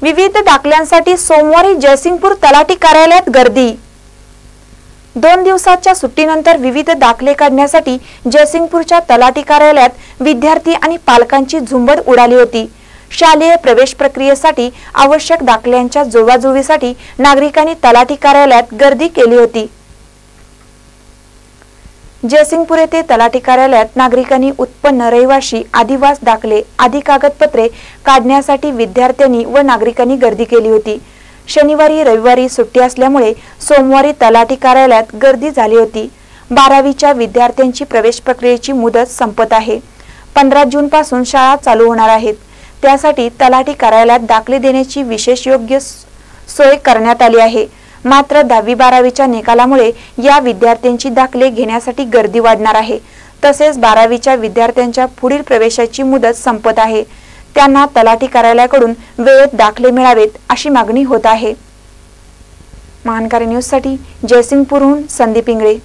विविध दाखल्यांसाठी सोमवारी जयसिंगपूर तलाठी कार्यालयात गर्दी। 2 दिवसाच्या सुट्टीनंतर विविध दाखले काढण्यासाठी जयसिंगपूरच्या तलाठी कार्यालयात विद्यार्थी आणि पालकांची झुंबड उडाली होती। शालेय प्रवेश प्रक्रियेसाठी आवश्यक दाखल्यांच्या जुळवाजुळवीसाठी नागरिकांनी तलाठी कार्यालयात गर्दी केली होती। जयसिंगपूर येथे तलाठी कार्यालयात नागरिकांनी उत्पन्न, रहिवासी, आदिवास दाखले आदी कागदपत्रे काढण्यासाठी विद्यार्थ्यांनी व नागरिकांनी गर्दी केली होती। शनिवारी रविवारी सुट्टी असल्यामुळे सोमवारी तलाठी कार्यालयात गर्दी झाली होती। 12वीच्या विद्यार्थ्यांची प्रवेश प्रक्रियेची मुदत संपत आहे। 15 जून पासून शाळा चालू होणार आहेत। त्यासाठी तलाठी कार्यालयात दाखले देण्याची विशेष योग्य सोय करण्यात आली आहे। मात्र 10वी-12वीच्या निकालामुळे या विद्यार्थ्यांची दाखले घेण्यासाठी गर्दी वाढणार आहे। तसेच 12वीच्या विद्यार्थ्यांच्या पुढील प्रवेशाची मुदत संपत आहे। त्यांना तलाठी कार्यालयाकडून वेळेत दाखले मिळावेत अशी मागणी होत आहे। महानकारी न्यूज साठी जयसिंगपूरहून संदीप इंगळे।